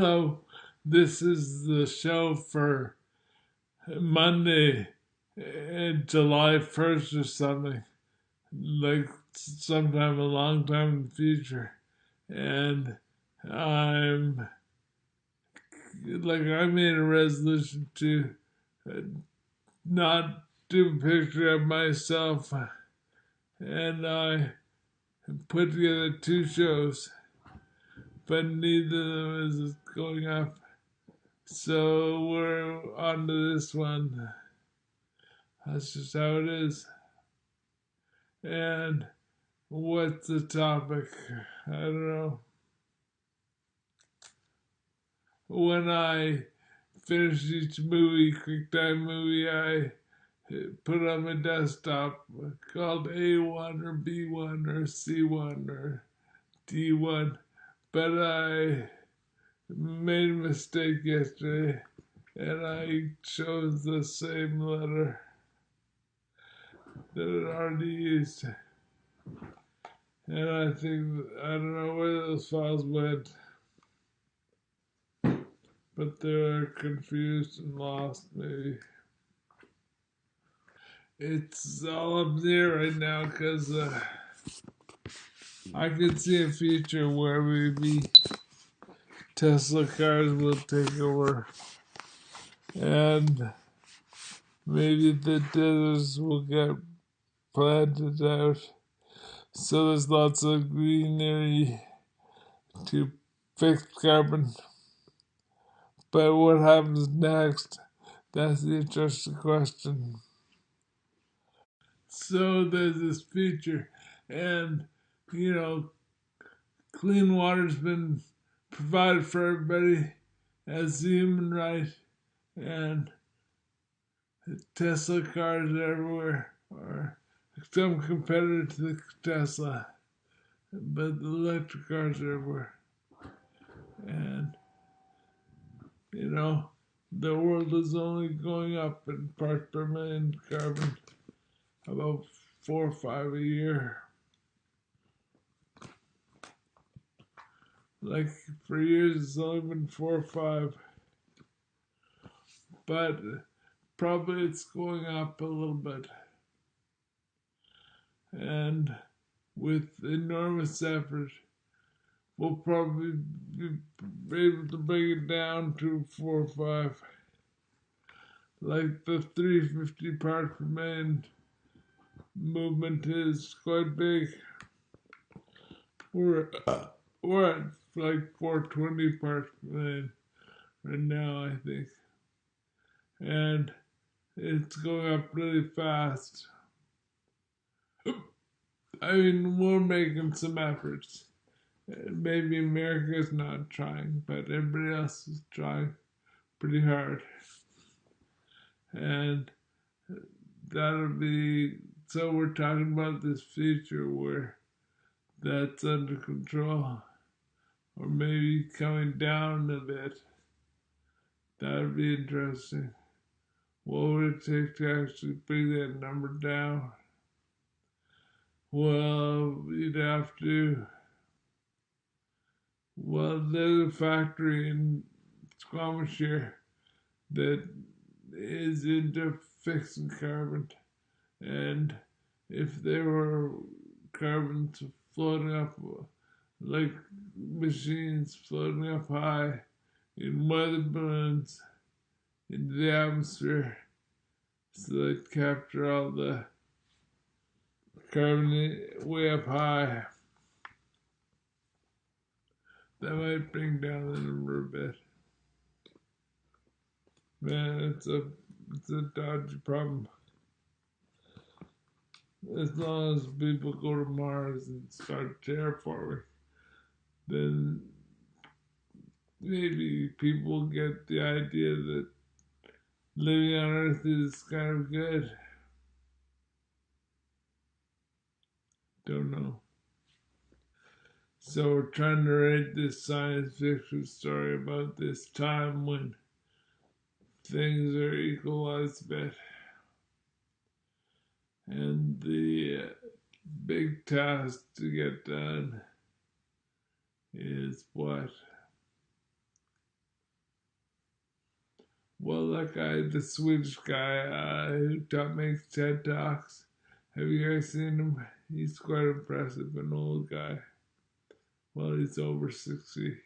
So this is the show for Monday, July 1st or something, like sometime a long time in the future. And I'm I made a resolution to uh, not do a picture of myself, and I put together two shows, but neither of them is going up. So we're on to this one. That's just how it is. And what's the topic? I don't know. When I finish each movie, QuickTime movie, I put on my desktop called A1 or B1 or C1 or D1. But I made a mistake yesterday and I chose the same letter that it already used. And I think, I don't know where those files went, but they're confused and lost, maybe. It's all up there right now because I could see a future where maybe Tesla cars will take over and maybe the deserts will get planted out. So there's lots of greenery to fix carbon. But what happens next? That's the interesting question. So there's this future, and clean water's been provided for everybody as a human right, and Tesla cars everywhere, or some competitor to the Tesla, but the electric cars are everywhere. And, the world is only going up in parts per million carbon, about 4 or 5 a year. Like for years, it's only been 4 or 5, but probably it's going up a little bit. And with enormous effort, we'll probably be able to bring it down to 4 or 5. Like the 350 parts per million movement is quite big. We're at like 420 parts per million right now, I think. And it's going up really fast. I mean, we're making some efforts. Maybe America's not trying, but everybody else is trying pretty hard. And that'll be, so we're talking about this future where that's under control, or maybe coming down a bit. That would be interesting. What would it take to actually bring that number down? Well, you'd have to. Well, there's a factory in Squamish that is into fixing carbon, and if there were carbons floating up, like machines floating up high in weather balloons into the atmosphere, so they capture all the carbon way up high, that might bring down the number a bit. Man, it's a dodgy problem. As long as people go to Mars and start terraforming, then maybe people get the idea that living on Earth is kind of good. Don't know. So we're trying to write this science fiction story about this time when things are equalized a bit. And the big task to get done is what? Well, that guy, the Swedish guy who makes TED Talks, have you guys seen him? He's quite impressive, an old guy. Well, he's over 60,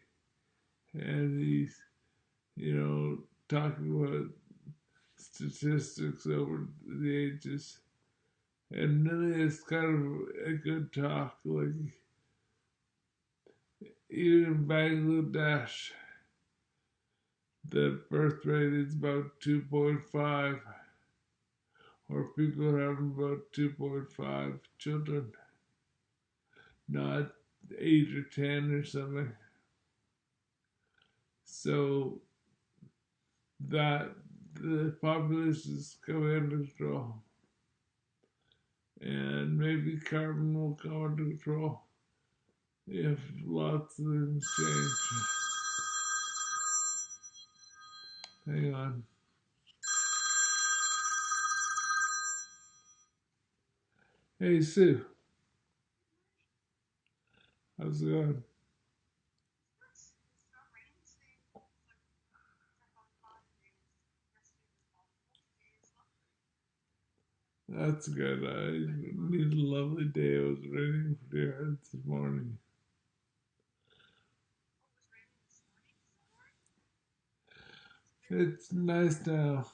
and he's, talking about statistics over the ages. And really, it's kind of a good talk. Like, even in Bangladesh, the birth rate is about 2.5, or people are having about 2.5 children, not 8 or 10 or something. So that the population is coming under control, and maybe carbon will come under control if lots of things change. Hang on. Hey, Sue. How's it going? That's good. I need a lovely day. It was raining pretty hard this morning. It's nice now.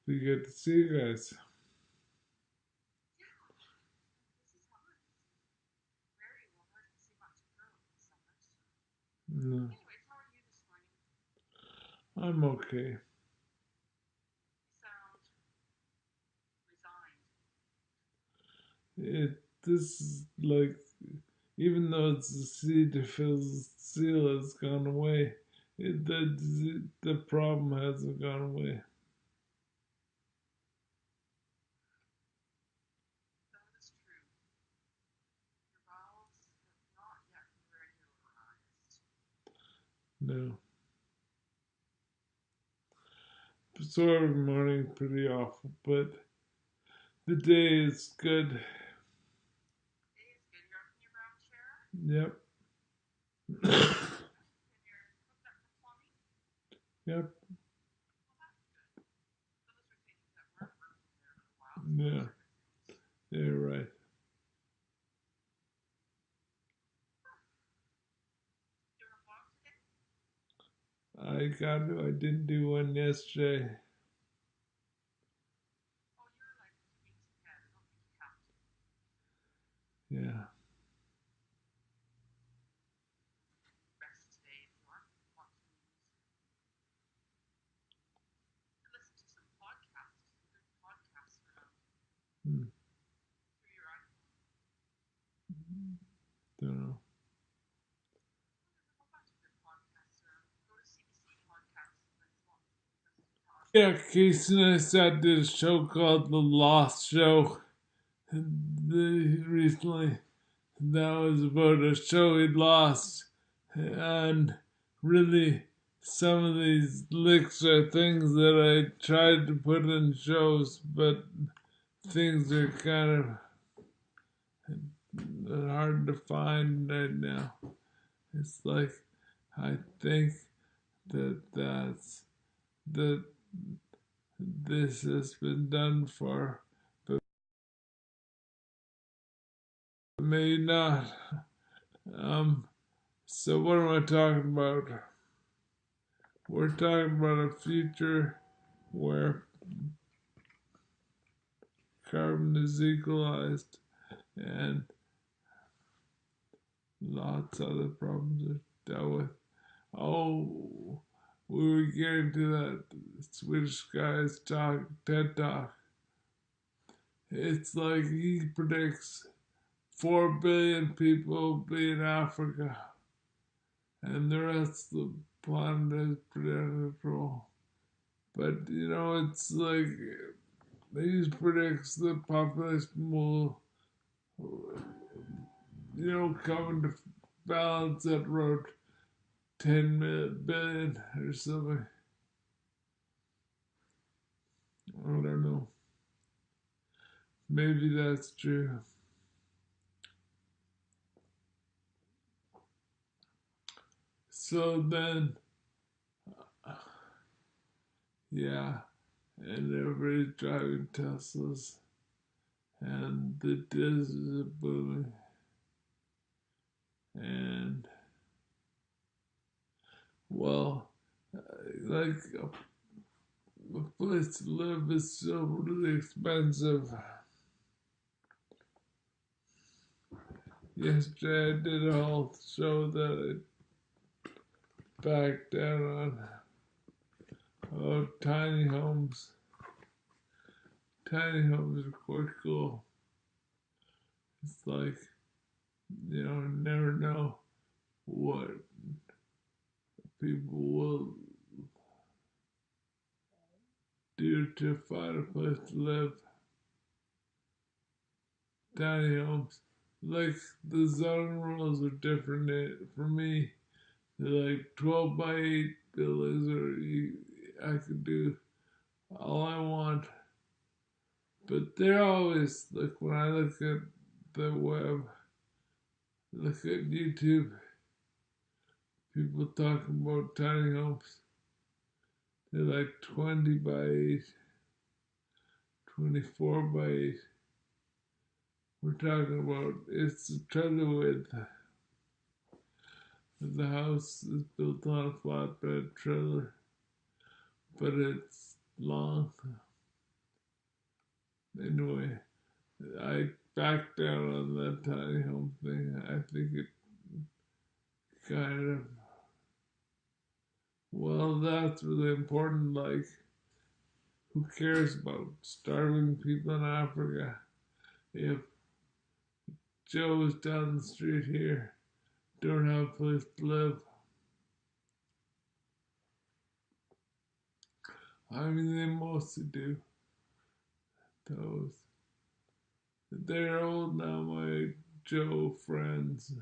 We get to see you guys. No, I'm okay. This is like, even though it's the sea to fill the seal has gone away, the problem hasn't gone away. No. So every morning pretty awful, but the day is good. Yep. Yep. Yeah. You're right. I got to. I didn't do one yesterday. Yeah. Hmm. Don't know. Yeah, Casey and I sat did a show called The Lost Show recently. That was about a show he'd lost. And really, some of these licks are things that I tried to put in shows, but things are kind of hard to find right now. It's like, I think that this has been done for, but maybe not. So what am I talking about? We're talking about a future where carbon is equalized and lots of other problems are dealt with. Oh, we were getting to that Swedish guy's TED talk. It's like he predicts 4 billion people will be in Africa, and the rest of the planet is pretty under control. But, it's like he predicts the population will, come into balance at around 10 billion or something. I don't know. Maybe that's true. So then, yeah, and everybody's driving Teslas, and the desert is booming, and well, like a place to live is still really expensive. Yesterday I did a whole show that I backed down on. Oh, tiny homes. Tiny homes are quite cool. It's like, never know what people will do to find a place to live. Tiny homes. Like, the zoning rules are different for me. They're like 12 by 8 buildings, or I can do all I want. But they're always, like, when I look at the web, look at YouTube, people talking about tiny homes. They're like 20 by 8, 24 by 8. We're talking about, it's the trailer width. The house is built on a flatbed trailer, but it's long. Anyway, I backed down on that tiny home thing. I think it kind of, well, that's really important. Like, who cares about starving people in Africa if Joe's down the street here don't have a place to live? I mean, they mostly do. Those. They're old now, my Joe friends.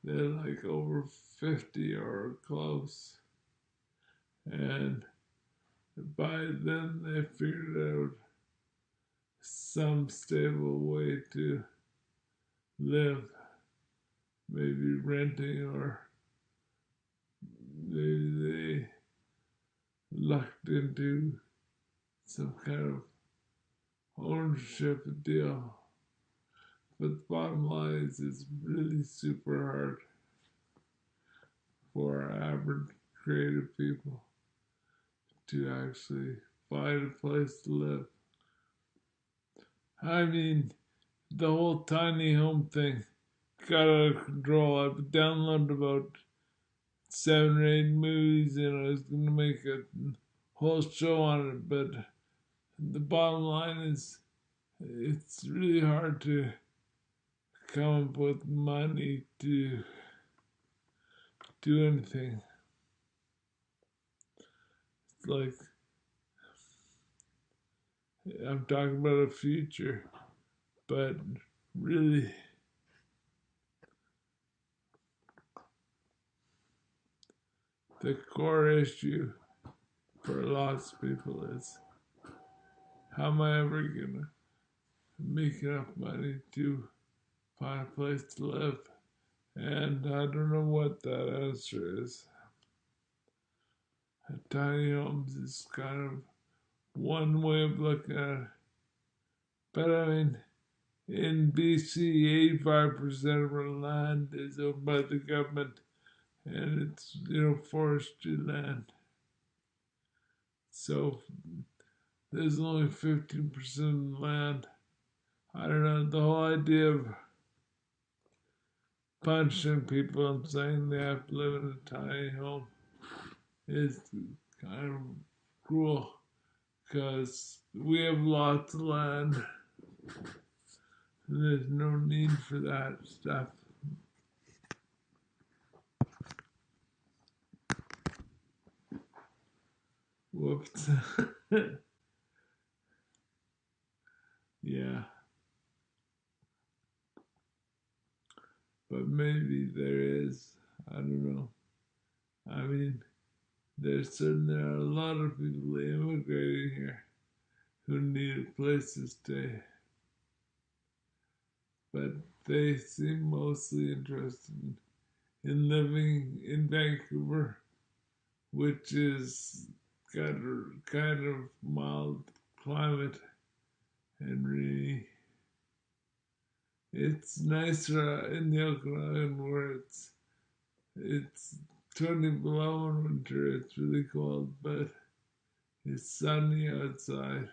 They're like over 50 or close. And by then they figured out some stable way to live. Maybe renting, or maybe they lucked into some kind of ownership deal. But the bottom line is it's really super hard for average creative people to actually find a place to live. I mean, the whole tiny home thing got out of control. I've downloaded about 7 or 8 movies, and I was going to make a whole show on it, but the bottom line is it's really hard to come up with money to do anything. It's like, I'm talking about a future, but really, the core issue for lots of people is, how am I ever gonna make enough money to find a place to live? And I don't know what that answer is. Tiny homes is kind of one way of looking at it. But I mean, in BC, 85% of our land is owned by the government, and it's, forestry land. So there's only 15% of land. I don't know, the whole idea of punishing people and saying they have to live in a tiny home is kind of cruel, because we have lots of land. There's no need for that stuff. Whoops. Yeah, but maybe there is. I don't know. I mean, there are a lot of people immigrating here who need a place to stay, but they seem mostly interested in living in Vancouver, which is got a kind of mild climate and really it's nicer in the Okanagan where it's 20 below in winter. It's really cold, but it's sunny outside,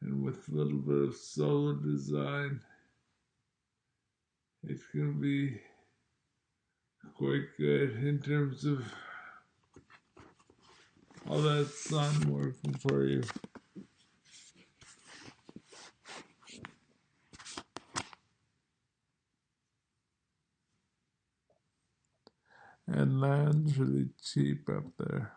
and with a little bit of solar design, it can be quite good in terms of all that sun working for you. And land's really cheap up there.